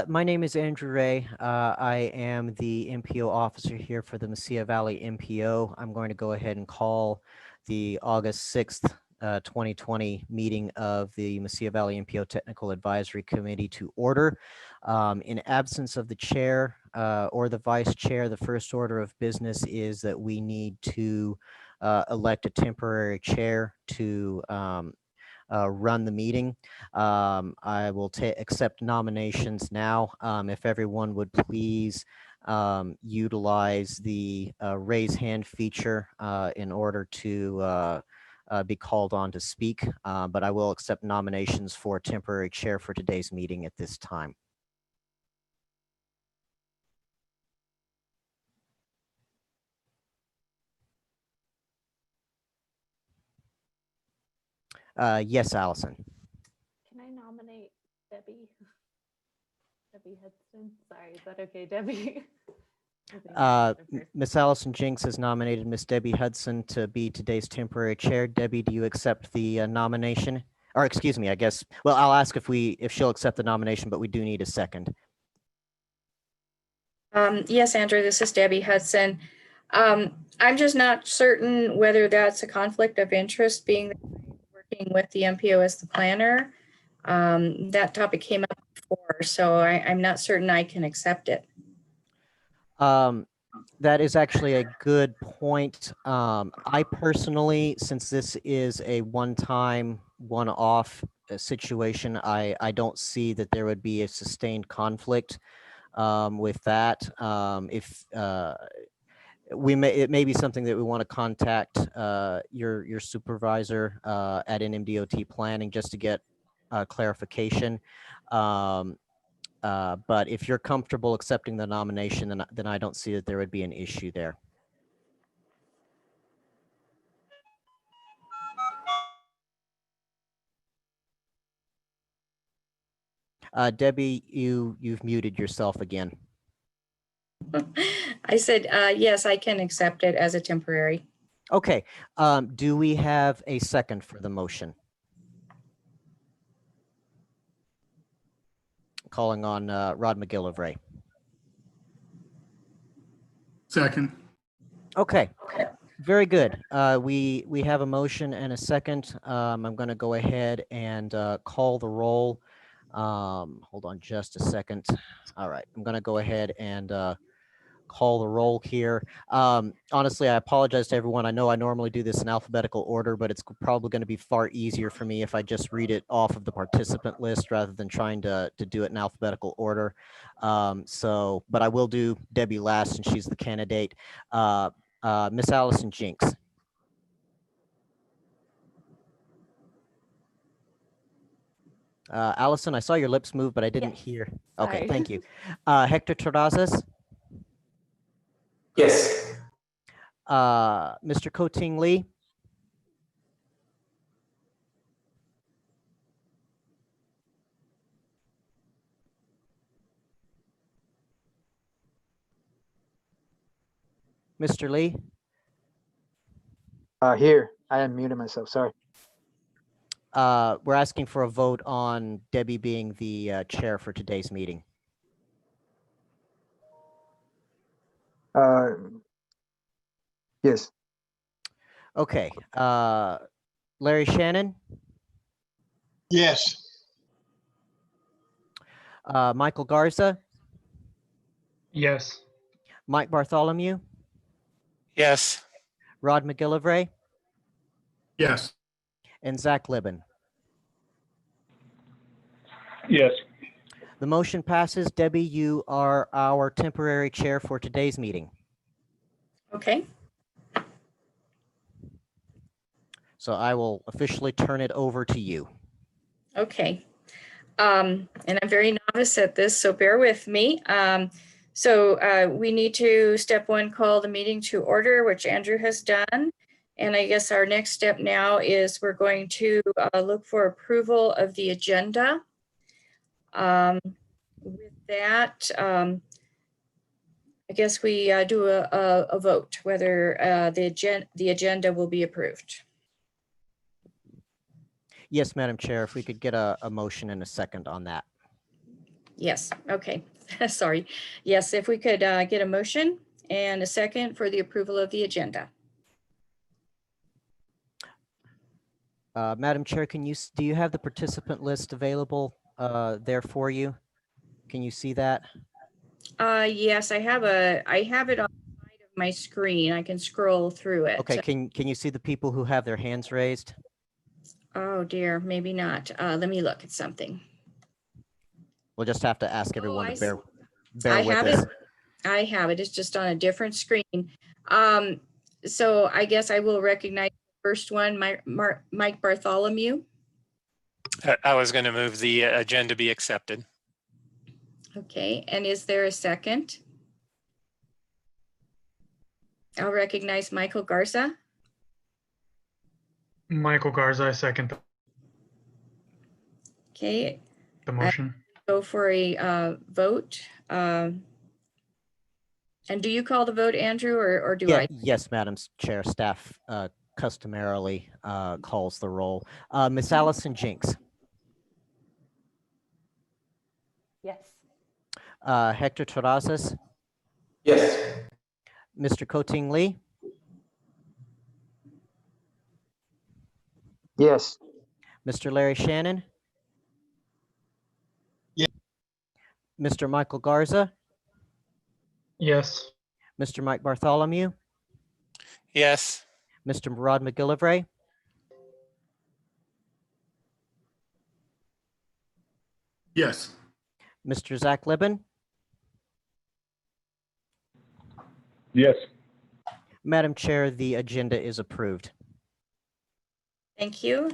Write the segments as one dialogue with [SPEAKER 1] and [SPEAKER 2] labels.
[SPEAKER 1] My name is Andrew Ray. I am the MPO officer here for the Mesilla Valley MPO. I'm going to go ahead and call the August 6th, 2020 meeting of the Mesilla Valley MPO Technical Advisory Committee to order. In absence of the chair or the vice chair, the first order of business is that we need to elect a temporary chair to run the meeting. I will accept nominations now. If everyone would please utilize the raise hand feature in order to be called on to speak, but I will accept nominations for temporary chair for today's meeting at this time. Yes, Allison.
[SPEAKER 2] Can I nominate Debbie? Debbie Hudson. Sorry, is that okay, Debbie?
[SPEAKER 1] Miss Allison Jinks has nominated Miss Debbie Hudson to be today's temporary chair. Debbie, do you accept the nomination? Or excuse me, I guess. Well, I'll ask if she'll accept the nomination, but we do need a second.
[SPEAKER 3] Yes, Andrew, this is Debbie Hudson. I'm just not certain whether that's a conflict of interest, being working with the MPO as the planner. That topic came up before, so I'm not certain I can accept it.
[SPEAKER 1] That is actually a good point. I personally, since this is a one-time, one-off situation, I don't see that there would be a sustained conflict with that. It may be something that we want to contact your supervisor at NMDOT planning just to get clarification. But if you're comfortable accepting the nomination, then I don't see that there would be an issue there. Debbie, you've muted yourself again.
[SPEAKER 3] I said, yes, I can accept it as a temporary.
[SPEAKER 1] Okay. Do we have a second for the motion? Calling on Rod McGillivray.
[SPEAKER 4] Second.
[SPEAKER 1] Okay. Very good. We have a motion and a second. I'm going to go ahead and call the roll. Hold on just a second. All right. I'm going to go ahead and call the roll here. Honestly, I apologize to everyone. I know I normally do this in alphabetical order, but it's probably going to be far easier for me if I just read it off of the participant list rather than trying to do it in alphabetical order. But I will do Debbie last since she's the candidate. Miss Allison Jinks. Allison, I saw your lips move, but I didn't hear. Okay,
[SPEAKER 2] Sorry.
[SPEAKER 1] thank you. Hector Terrazas.
[SPEAKER 5] Yes.
[SPEAKER 1] Mr. Ko-Ting Lee. Mr. Lee.
[SPEAKER 6] Here, I unmuted myself, sorry.
[SPEAKER 1] We're asking for a vote on Debbie being the chair for today's meeting.
[SPEAKER 6] Yes.
[SPEAKER 1] Okay. Larry Shannon.
[SPEAKER 4] Yes.
[SPEAKER 1] Michael Garza.
[SPEAKER 4] Yes.
[SPEAKER 1] Mike Bartholomew.
[SPEAKER 5] Yes.
[SPEAKER 1] Rod McGillivray.
[SPEAKER 4] Yes.
[SPEAKER 1] And Zach Libben.
[SPEAKER 4] Yes.
[SPEAKER 1] The motion passes. Debbie, you are our temporary chair for today's meeting.
[SPEAKER 3] Okay.
[SPEAKER 1] So I will officially turn it over to you.
[SPEAKER 3] Okay. And I'm very novice at this, so bear with me. So we need to, step one, call the meeting to order, which Andrew has done. And I guess our next step now is we're going to look for approval of the agenda. With that, I guess we do a vote whether the agenda will be approved.
[SPEAKER 1] Yes, Madam Chair, if we could get a motion and a second on that.
[SPEAKER 3] Yes, okay, sorry. Yes, if we could get a motion and a second for the approval of the agenda.
[SPEAKER 1] Madam Chair, do you have the participant list available there for you? Can you see that?
[SPEAKER 3] Yes, I have it on the side of my screen. I can scroll through it.
[SPEAKER 1] Okay, can you see the people who have their hands raised?
[SPEAKER 3] Oh dear, maybe not. Let me look at something.
[SPEAKER 1] We'll just have to ask everyone
[SPEAKER 3] I
[SPEAKER 1] to
[SPEAKER 3] s-
[SPEAKER 1] bear
[SPEAKER 3] I
[SPEAKER 1] with
[SPEAKER 3] have
[SPEAKER 1] us.
[SPEAKER 3] it. I have it. It's just on a different screen. So I guess I will recognize the first one, Mike Bartholomew.
[SPEAKER 5] I was going to move the agenda be accepted.
[SPEAKER 3] Okay, and is there a second? I'll recognize Michael Garza.
[SPEAKER 4] Michael Garza, I second
[SPEAKER 3] Okay,
[SPEAKER 4] the motion.
[SPEAKER 3] go for a vote. And do you call the vote, Andrew, or do I?
[SPEAKER 1] Yes, Madam Chair, staff customarily calls the roll. Miss Allison Jinks,
[SPEAKER 2] Yes.
[SPEAKER 1] Hector Terrazas,
[SPEAKER 7] Yes.
[SPEAKER 1] Mr. Coting Lee,
[SPEAKER 6] Yes.
[SPEAKER 1] Mr. Larry Shannon.
[SPEAKER 4] Yes.
[SPEAKER 1] Mr. Michael Garza,
[SPEAKER 4] Yes.
[SPEAKER 1] Mr. Mike Bartholomew,
[SPEAKER 5] Yes.
[SPEAKER 1] Mr. Rod McGillivray,
[SPEAKER 4] Yes.
[SPEAKER 1] Mr. Zach Libben.
[SPEAKER 4] Yes.
[SPEAKER 1] Madam Chair, the agenda is approved.
[SPEAKER 3] Thank you.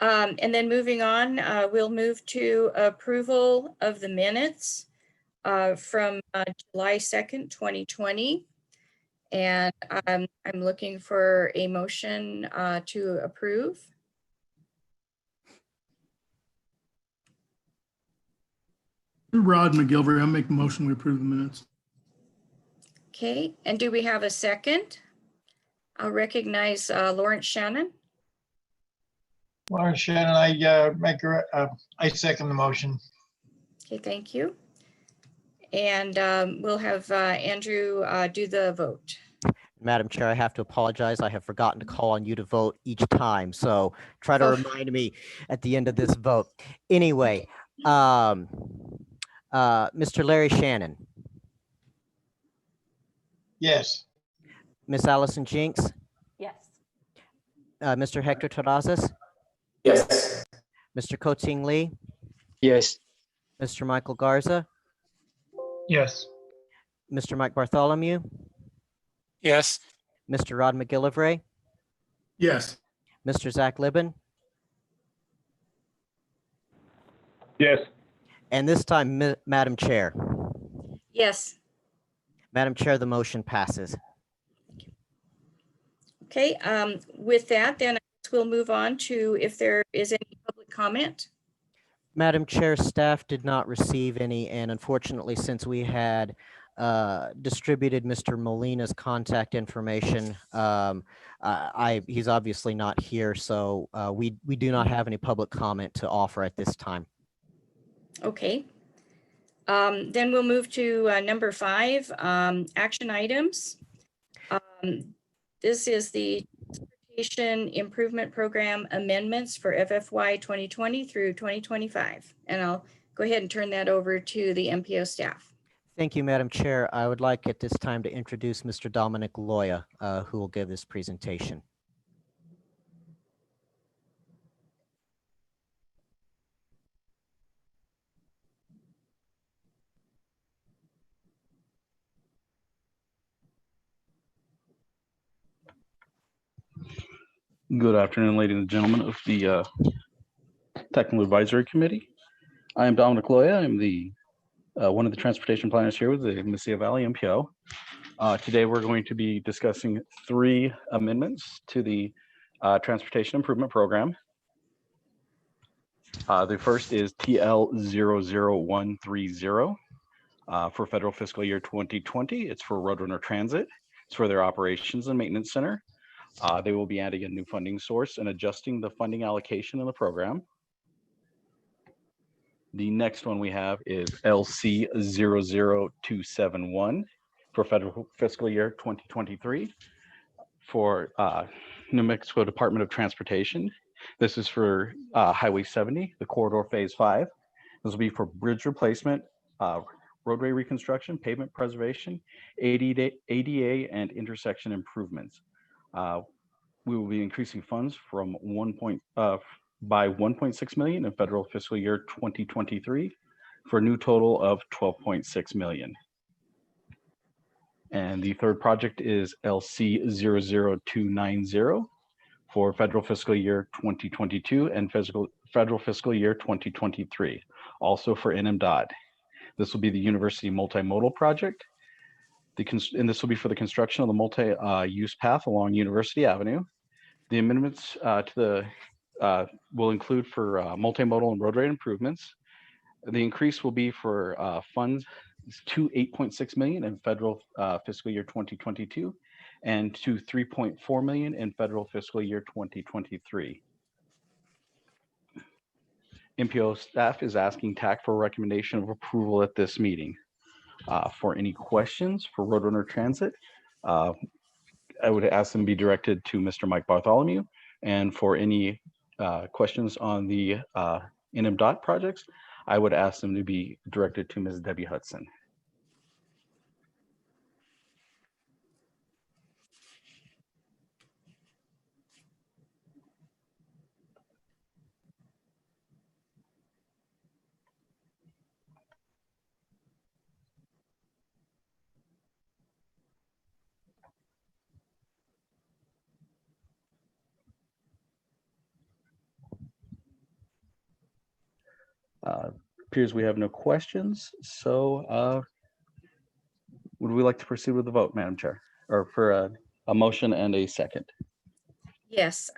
[SPEAKER 3] And then moving on, we'll move to approval of the minutes from July 2nd, 2020. And I'm looking for a motion to approve.
[SPEAKER 4] Rod McGillivray, I'll make the motion. We approve the minutes.
[SPEAKER 3] Okay, and do we have a second? I'll recognize Lawrence Shannon.
[SPEAKER 8] Lauren Shannon, I second the motion.
[SPEAKER 3] Okay, thank you. And we'll have Andrew do the vote.
[SPEAKER 1] Madam Chair, I have to apologize. I have forgotten to call on you to vote each time. So try to
[SPEAKER 3] Oh.
[SPEAKER 1] remind me at the end of this vote. Anyway, Mr. Larry Shannon,
[SPEAKER 8] Yes.
[SPEAKER 1] Miss Allison Jinks,
[SPEAKER 2] Yes.
[SPEAKER 1] Mr. Hector Terrazas,
[SPEAKER 7] Yes.
[SPEAKER 1] Mr. Coting Lee,
[SPEAKER 6] Yes.
[SPEAKER 1] Mr. Michael Garza,
[SPEAKER 4] Yes.
[SPEAKER 1] Mr. Mike Bartholomew,
[SPEAKER 5] Yes.
[SPEAKER 1] Mr. Rod McGillivray,
[SPEAKER 4] Yes.
[SPEAKER 1] Mr. Zach Libben,
[SPEAKER 4] Yes.
[SPEAKER 1] and this time, Madam Chair.
[SPEAKER 3] Yes.
[SPEAKER 1] Madam Chair, the motion passes.
[SPEAKER 3] Okay, with that, then we'll move on to if there is any public comment.
[SPEAKER 1] Madam Chair, staff did not receive any, and unfortunately, since we had distributed Mr. Molina's contact information, he's obviously not here, so we do not have any public comment to offer at this time.
[SPEAKER 3] Okay. Then we'll move to number 5, action items. This is the Transportation Improvement Program amendments for FFY 2020 through 2025. And I'll go ahead and turn that over to the MPO staff.
[SPEAKER 1] Thank you, Madam Chair. I would like at this time to introduce Mr. Dominic Loya, who will give this presentation.
[SPEAKER 9] Good afternoon, ladies and gentlemen of the Technical Advisory Committee. I am Dominic Loya. I'm the one of the transportation planners here with the Mesilla Valley MPO. Today, we're going to be discussing 3 amendments to the Transportation Improvement Program. The first is TL 00130 for federal fiscal year 2020. It's for Roadrunner Transit. It's for their operations and maintenance center. They will be adding a new funding source and adjusting the funding allocation in the program. The next one we have is LC 00271 for federal fiscal year 2023 for New Mexico Department of Transportation. This is for Highway 70, the corridor phase 5. This will be for bridge replacement, roadway reconstruction, pavement preservation, ADA and intersection improvements. We will be increasing funds from by 1.6 million in federal fiscal year 2023 for a new total of 12.6 million. And the third project is LC 00290 for federal fiscal year 2022 and federal fiscal year 2023, also for NMDOT. This will be the University Multimodal Project. And this will be for the construction of the multi-use path along University Avenue. The amendments to the will include for multimodal and roadway improvements. The increase will be for funds to 8.6 million in federal fiscal year 2022 and to 3.4 million in federal fiscal year 2023. MPO staff is asking TAC for a recommendation of approval at this meeting. For any questions for Roadrunner Transit, I would ask them be directed to Mr. Mike Bartholomew. And for any questions on the NMDOT projects, I would ask them to be directed to Ms. Debbie Hudson. Appears we have no questions. So would we like to proceed with the vote, Madam Chair, or for a motion and a second?
[SPEAKER 3] Yes,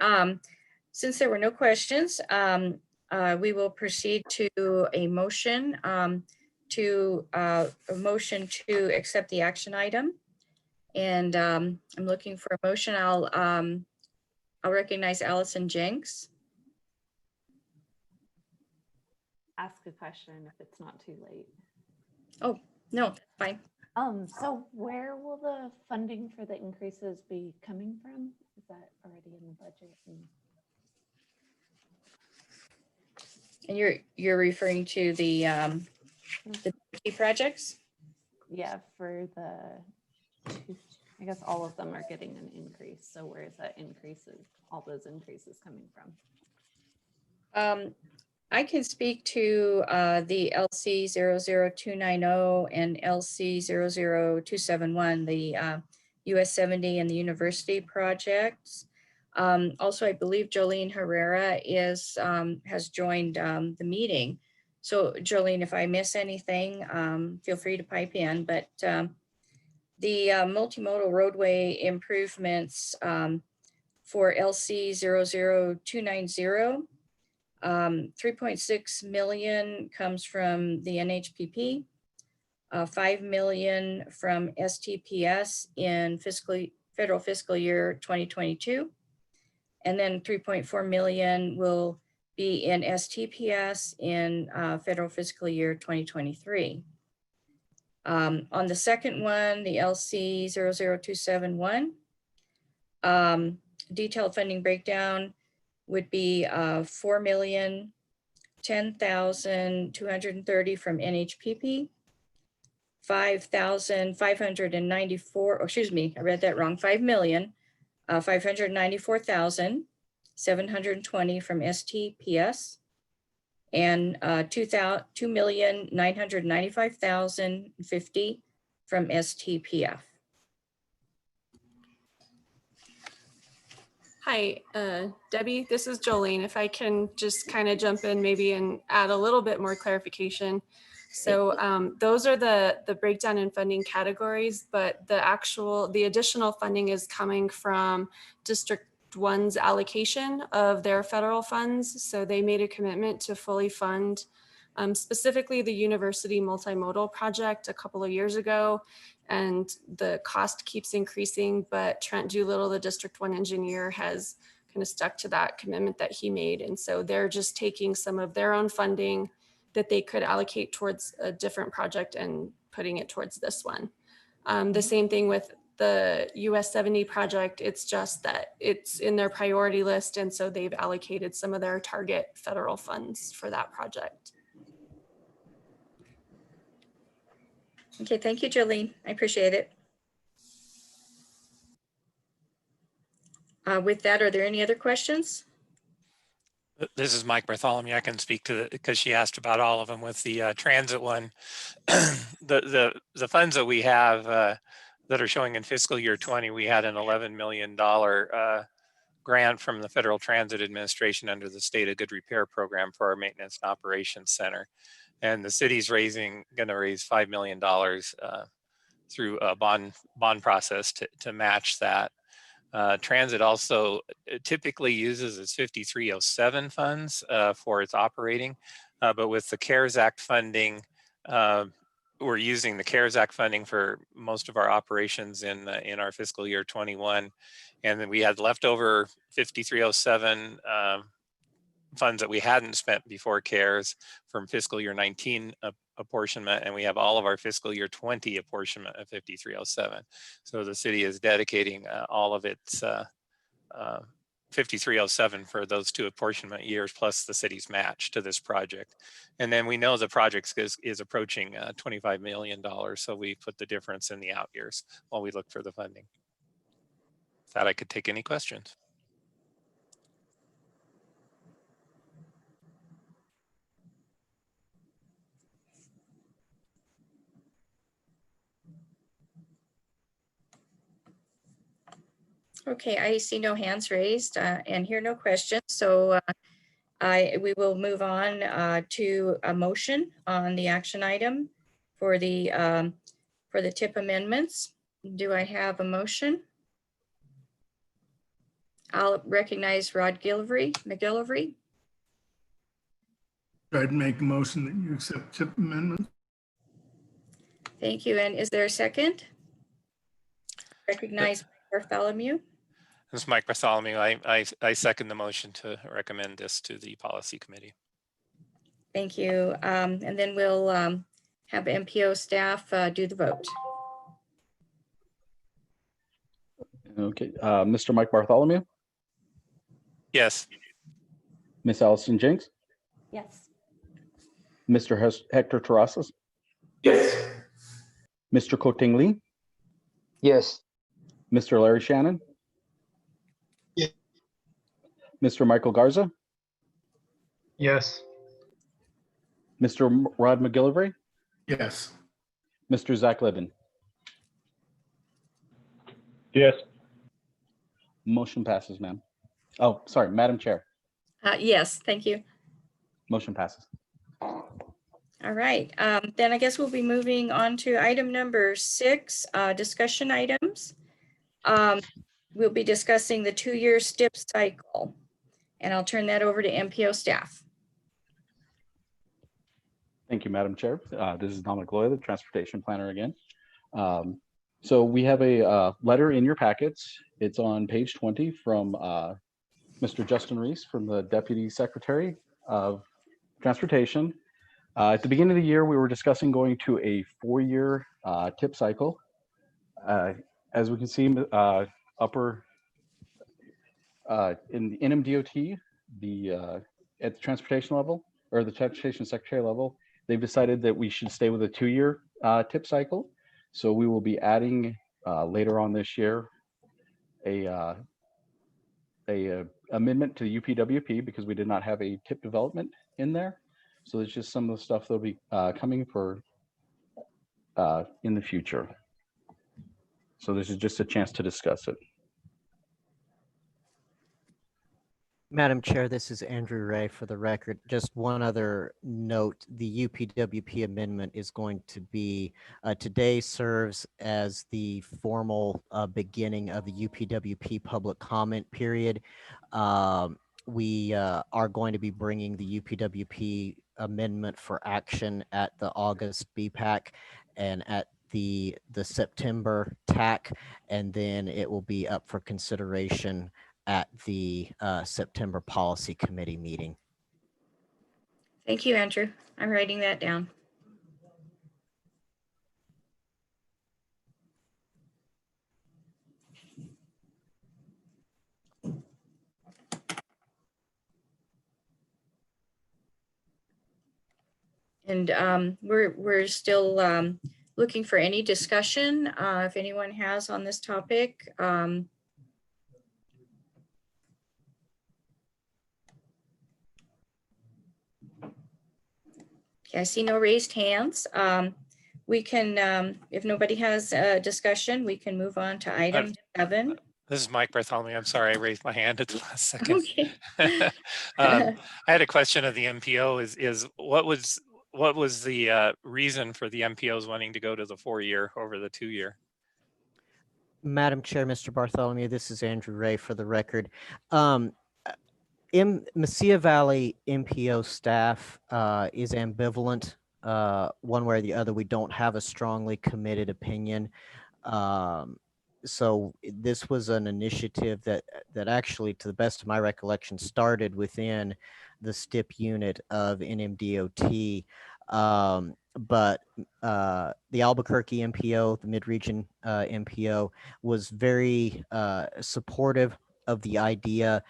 [SPEAKER 3] since there were no questions, we will proceed to a motion to accept the action item. And I'm looking for a motion. I'll recognize Allison Jenks.
[SPEAKER 2] Ask a question if it's not too late.
[SPEAKER 3] Oh, no, fine.
[SPEAKER 2] So where will the funding for the increases be coming from? Is that already in the budget?
[SPEAKER 3] And you're referring to the key projects?
[SPEAKER 2] Yeah, for the, I guess all of them are getting an increase. So where is that all those increases coming from?
[SPEAKER 3] I can speak to the LC 00290 and LC 00271, the US 70 and the university projects. Also, I believe Jolene Herrera has joined the meeting. So Jolene, if I miss anything, feel free to pipe in, but the multimodal roadway improvements for LC 00290, 3.6 million comes from the NHPP, 5 million from STPS in federal fiscal year 2022, and then 3.4 million will be in STPS in federal fiscal year 2023. On the second one, the LC 00271, detailed funding breakdown would be 4,010,230 from NHPP, 5,594, excuse me, I read that wrong, 5,594,720 from STPS, and 2,995,050 from STPF.
[SPEAKER 10] Hi, Debbie, this is Jolene. If I can just kind of jump in maybe and add a little bit more clarification. So those are the breakdown in funding categories, but the additional funding is coming from District 1's allocation of their federal funds. So they made a commitment to fully fund specifically the University Multimodal Project a couple of years ago. And the cost keeps increasing, but Trent Doolittle, the District 1 engineer, has kind of stuck to that commitment that he made. And so they're just taking some of their own funding. that they could allocate towards a different project and putting it towards this one. The same thing with the US 70 project. It's just that it's in their priority list. And so they've allocated some of their target federal funds for that project.
[SPEAKER 3] Okay, thank you, Jolene. I appreciate it. With that, are there any other questions?
[SPEAKER 5] This is Mike Bartholomew. I can speak to it because she asked about all of them with the transit one. The funds that we have that are showing in fiscal year 20, we had an $11 million grant from the Federal Transit Administration under the State of Good Repair program for our maintenance and operations center. And the city's going to raise $5 million through a bond process to match that. Transit also typically uses its 5307 funds for its operating, but with the CARES Act funding, we're using the CARES Act funding for most of our operations in our fiscal year 21. And then we had leftover 5307 funds that we hadn't spent before CARES from fiscal year 19 apportionment, and we have all of our fiscal year 20 apportionment of 5307. So the city is dedicating all of its 5307 for those two apportionment years plus the city's match to this project. And then we know the project is approaching $25 million, so we put the difference in the out years while we look for the funding. That I could take any questions.
[SPEAKER 3] Okay, I see no hands raised and hear no questions. So we will move on to a motion on the action item for the TIP amendments. Do I have a motion? I'll recognize Rod McGillivray.
[SPEAKER 4] I'd make a motion that you accept TIP amendment.
[SPEAKER 3] Thank you. And is there a second? Recognize Bartholomew.
[SPEAKER 5] This is Mike Bartholomew. I second the motion to recommend this to the policy committee.
[SPEAKER 3] Thank you. And then we'll have MPO staff do the vote.
[SPEAKER 9] Okay, Mr. Mike Bartholomew,
[SPEAKER 5] Yes.
[SPEAKER 9] Miss Allison Jenks,
[SPEAKER 2] Yes.
[SPEAKER 9] Mr. Hector Terrazas,
[SPEAKER 7] Yes.
[SPEAKER 9] Mr. Koting Lee,
[SPEAKER 6] Yes.
[SPEAKER 9] Mr. Larry Shannon,
[SPEAKER 8] Yeah.
[SPEAKER 9] Mr. Michael Garza,
[SPEAKER 8] Yes.
[SPEAKER 9] Mr. Rod McGillivray,
[SPEAKER 4] Yes.
[SPEAKER 9] Mr. Zach Libben.
[SPEAKER 8] Yes.
[SPEAKER 9] Motion passes, ma'am. Oh, sorry, Madam Chair.
[SPEAKER 3] Yes, thank you.
[SPEAKER 9] Motion passes.
[SPEAKER 3] All right, then I guess we'll be moving on to item number 6, discussion items. We'll be discussing the 2-year STIP cycle, and I'll turn that over to MPO staff.
[SPEAKER 9] Thank you, Madam Chair. This is Dominic Loya, the transportation planner again. So we have a letter in your packets. It's on page 20 from Mr. Justin Reese from the Deputy Secretary of Transportation. At the beginning of the year, we were discussing going to a 4-year TIP cycle. As we can see upper in the NMDOT, at the transportation level or the transportation secretary level, they've decided that we should stay with a 2-year TIP cycle. So we will be adding later on this year a amendment to the UPWP because we did not have a TIP development in there. So there's just some of the stuff that'll be coming for in the future. So this is just a chance to discuss it.
[SPEAKER 1] Madam Chair, this is Andrew Ray for the record. Just one other note, the UPWP amendment is going to be, today serves as the formal beginning of the UPWP public comment period. We are going to be bringing the UPWP amendment for action at the August BPAC and at the September TAC, and then it will be up for consideration at the September Policy Committee meeting.
[SPEAKER 3] Thank you, Andrew. I'm writing that down. And we're still looking for any discussion if anyone has on this topic. Okay, I see no raised hands. We can, if nobody has a discussion, we can move on to item 7.
[SPEAKER 5] This is Mike Bartholomew. I'm sorry, I raised my hand at the last second.
[SPEAKER 3] Okay.
[SPEAKER 5] I had a question of the MPO is what was the reason for the MPOs wanting to go to the 4-year over the 2-year?
[SPEAKER 1] Madam Chair, Mr. Bartholomew, this is Andrew Ray for the record. Mesilla Valley MPO staff is ambivalent one way or the other. We don't have a strongly committed opinion. So this was an initiative that actually, to the best of my recollection, started within the STIP unit of NMDOT. But the Albuquerque MPO, the mid-region MPO, was very supportive of the idea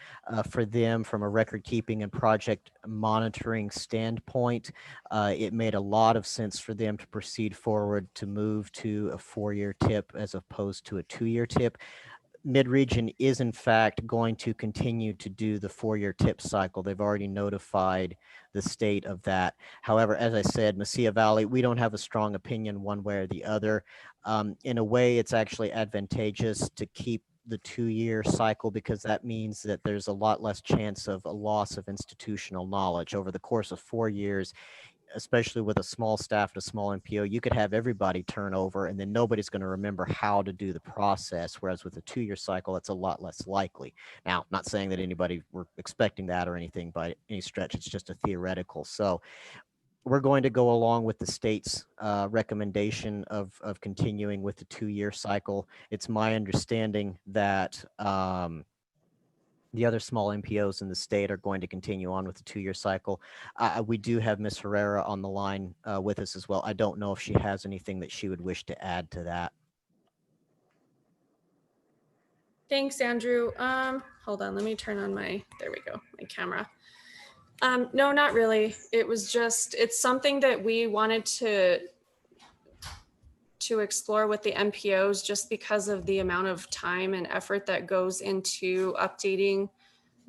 [SPEAKER 1] for them from a record keeping and project monitoring standpoint. It made a lot of sense for them to proceed forward to move to a 4-year tip as opposed to a 2-year tip. Mid-region is in fact going to continue to do the 4-year tip cycle. They've already notified the state of that. However, as I said, Mesilla Valley, we don't have a strong opinion one way or the other. In a way, it's actually advantageous to keep the 2-year cycle because that means that there's a lot less chance of a loss of institutional knowledge over the course of 4 years. Especially with a small staff and a small MPO, you could have everybody turn over and then nobody's going to remember how to do the process. Whereas with a 2-year cycle, it's a lot less likely. Now, not saying that anybody were expecting that or anything by any stretch, it's just a theoretical. So we're going to go along with the state's recommendation of continuing with the 2-year cycle. It's my understanding that the other small MPOs in the state are going to continue on with the 2-year cycle. We do have Ms. Herrera on the line with us as well. I don't know if she has anything that she would wish to add to that.
[SPEAKER 10] Thanks, Andrew. Hold on, let me turn on there we go, my camera. No, not really. It was just, it's something that we wanted to explore with the MPOs just because of the amount of time and effort that goes into updating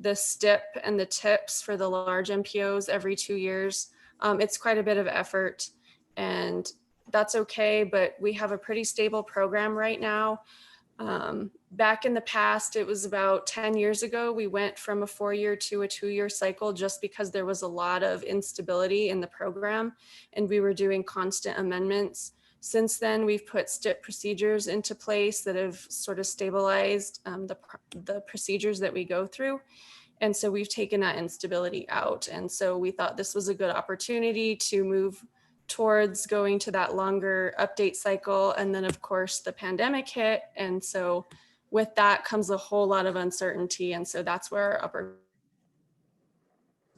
[SPEAKER 10] the STIP and the tips for the large MPOs every 2 years. It's quite a bit of effort and that's okay, but we have a pretty stable program right now. Back in the past, it was about 10 years ago, we went from a 4-year to a 2-year cycle just because there was a lot of instability in the program and we were doing constant amendments. Since then, we've put STIP procedures into place that have sort of stabilized the procedures that we go through. And so we've taken that instability out. And so we thought this was a good opportunity to move towards going to that longer update cycle. And then of course the pandemic hit. And so with that comes a whole lot of uncertainty. And so that's where our upper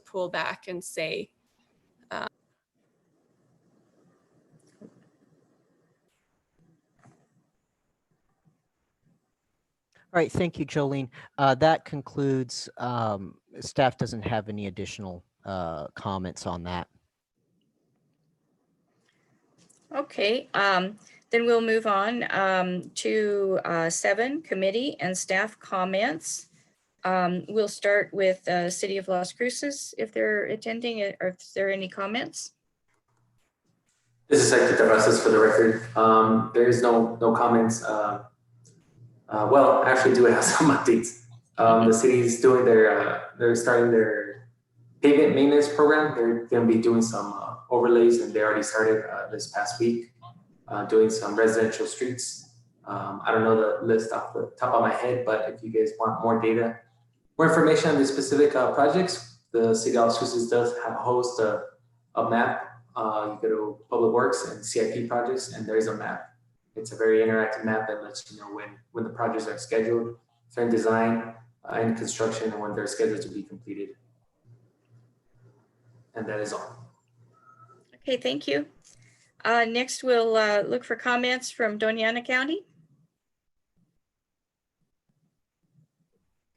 [SPEAKER 10] pull back and say,
[SPEAKER 1] All right, thank you, Jolene. That concludes, staff doesn't have any additional comments on that.
[SPEAKER 3] Okay, then we'll move on to 7, committee and staff comments. We'll start with City of Las Cruces if they're attending, or if there are any comments.
[SPEAKER 7] This is Hector Terrazas for the record. There is no comments. Well, actually do have some updates. The city is doing they're starting their pavement maintenance program. They're going to be doing some overlays, and they already started this past week doing some residential streets. I don't know the list off the top of my head, but if you guys want more data, more information on the specific projects, the City of Las Cruces does host a map. You go to Public Works and CIP projects, and there's a map. It's a very interactive map that lets you know when the projects are scheduled, they're in design and construction, and when they're scheduled to be completed. And that is all.
[SPEAKER 3] Okay, thank you. Next, we'll look for comments from Doña Ana County.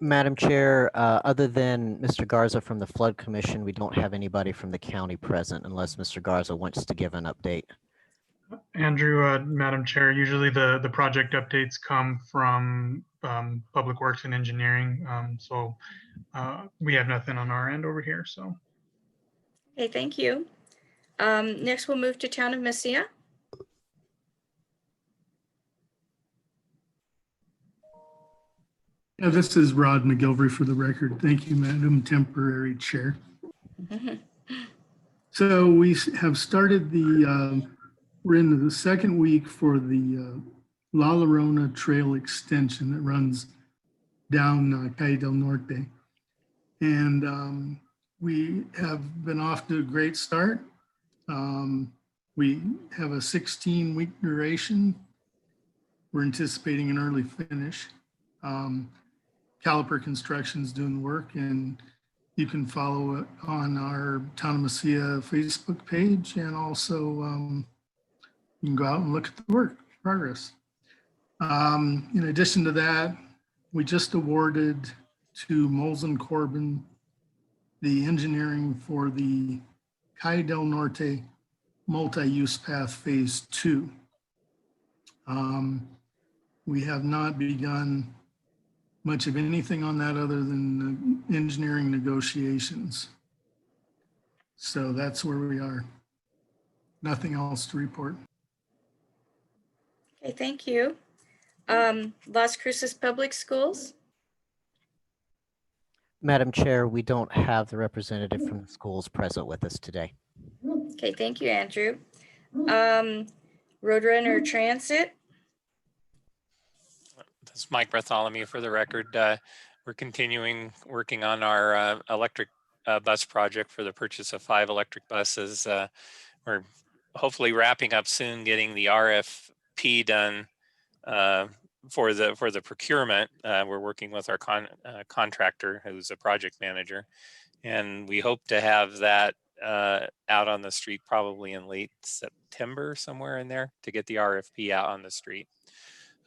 [SPEAKER 1] Madam Chair, other than Mr. Garza from the Flood Commission, we don't have anybody from the county present unless Mr. Garza wants to give an update.
[SPEAKER 11] Andrew, Madam Chair, usually the project updates come from Public Works and Engineering. So we have nothing on our end over here, so.
[SPEAKER 3] Okay, thank you. Next, we'll move to Town of Mesilla.
[SPEAKER 4] Yeah, this is Rod McGillivray for the record. Thank you, Madam Temporary Chair. So we have started we're in the second week for the La Llorona Trail extension that runs down Calle del Norte. And we have been off to a great start. We have a 16-week duration. We're anticipating an early finish. Caliper Construction's doing the work, and you can follow it on our Town of Mesilla Facebook page, and also you can go out and look at the work progress. In addition to that, we just awarded to Molson Corbin the engineering for the Calle del Norte multi-use path phase 2. We have not begun much of anything on that other than the engineering negotiations. So that's where we are. Nothing else to report.
[SPEAKER 3] Okay, thank you. Las Cruces Public Schools.
[SPEAKER 1] Madam Chair, we don't have the representative from the schools present with us today.
[SPEAKER 3] Okay, thank you, Andrew. Roadrunner Transit.
[SPEAKER 5] This is Mike Bartholomew for the record. We're continuing working on our electric bus project for the purchase of 5 electric buses. We're hopefully wrapping up soon, getting the RFP done for the procurement. We're working with our contractor, who's a project manager, and we hope to have that out on the street probably in late September, somewhere in there, to get the RFP out on the street.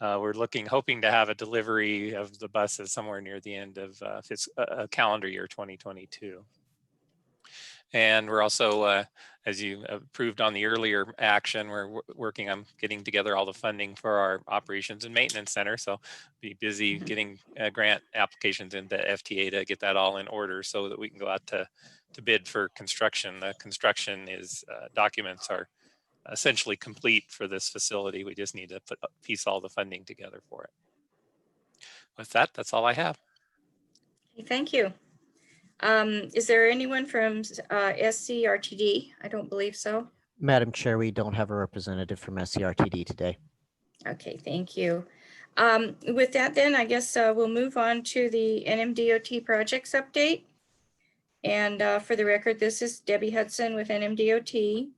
[SPEAKER 5] We're hoping to have a delivery of the buses somewhere near the end of calendar year 2022. And we're also, as you approved on the earlier action, we're working on getting together all the funding for our operations and maintenance center. So be busy getting grant applications into FTA to get that all in order so that we can go out to bid for construction. The construction documents are essentially complete for this facility. We just need to piece all the funding together for it. With that, that's all I have.
[SPEAKER 3] Okay, thank you. Is there anyone from SCRTD? I don't believe so.
[SPEAKER 1] Madam Chair, we don't have a representative from SCRTD today.
[SPEAKER 3] Okay, thank you. With that then, I guess we'll move on to the NMDOT projects update. And for the record, this is Debbie Hudson with NMDOT.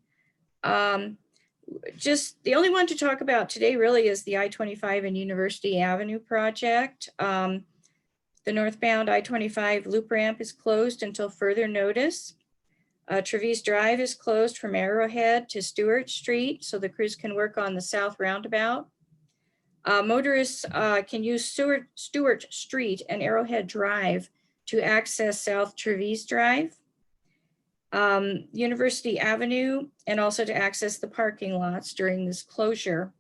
[SPEAKER 3] Just the only one to talk about today really is the I-25 and University Avenue project. The northbound I-25 loop ramp is closed until further notice. Travis Drive is closed from Arrowhead to Stewart Street, so the crews can work on the south roundabout. Motorists can use Stewart Street and Arrowhead Drive to access South Travis Drive, University Avenue, and also to access the parking lots during this closure.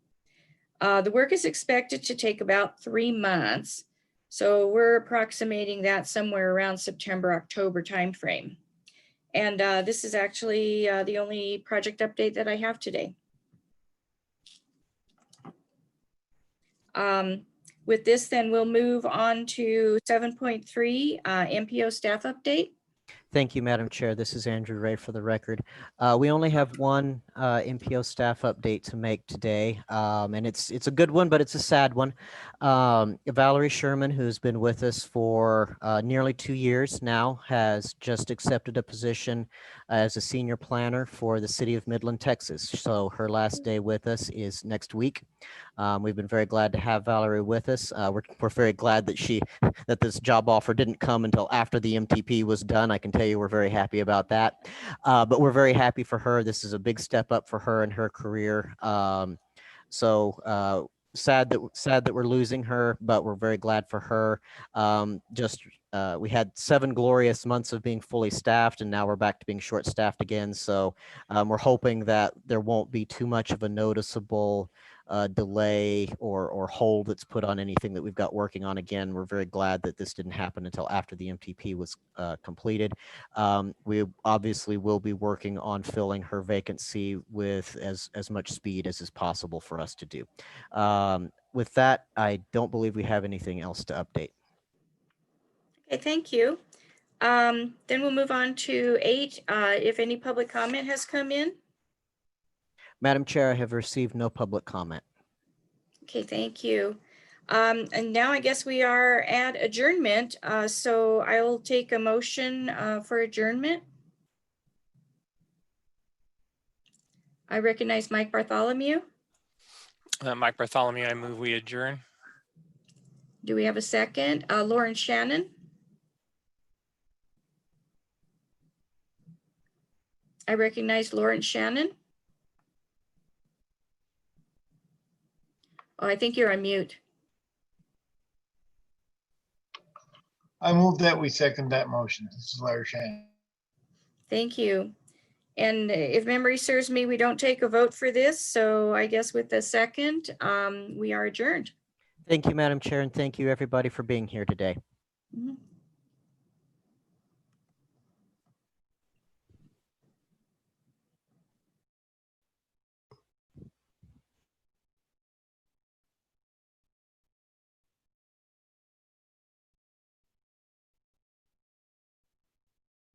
[SPEAKER 3] The work is expected to take about 3 months. So we're approximating that somewhere around September, October timeframe. And this is actually the only project update that I have today. With this, then we'll move on to 7.3 MPO staff update.
[SPEAKER 1] Thank you, Madam Chair. This is Andrew Ray for the record. We only have one MPO staff update to make today, and it's a good one, but it's a sad one. Valerie Sherman, who's been with us for nearly 2 years now, has just accepted a position as a senior planner for the city of Midland, Texas. So her last day with us is next week. We've been very glad to have Valerie with us. We're very glad that this job offer didn't come until after the MTP was done. I can tell tell you we're very happy about that. But we're very happy for her. This is a big step up for her in her career. Sad that we're losing her, but we're very glad for her. We had 7 glorious months of being fully staffed, and now we're back to being short staffed again. So we're hoping that there won't be too much of a noticeable delay or hold that's put on anything that we've got working on. Again, we're very glad that this didn't happen until after the MTP was completed. We obviously will be working on filling her vacancy with as much speed as is possible for us to do. With that, I don't believe we have anything else to update.
[SPEAKER 3] Okay, thank you. Then we'll move on to 8. If any public comment has come in.
[SPEAKER 1] Madam Chair, I have received no public comment.
[SPEAKER 3] Okay, thank you. And now I guess we are at adjournment. So I'll take a motion for adjournment. I recognize Mike Bartholomew.
[SPEAKER 5] Mike Bartholomew, I move we adjourn.
[SPEAKER 3] Do we have a second? Lauren Shannon. I recognize Lauren Shannon. Oh, I think you're on mute.
[SPEAKER 8] I move that we second that motion. This is Larry Shannon.
[SPEAKER 3] Thank you. And if memory serves me, we don't take a vote for this. So I guess with the second, we are adjourned.
[SPEAKER 1] Thank you, Madam Chair, and thank you everybody for being here today.
[SPEAKER 3] Mhm.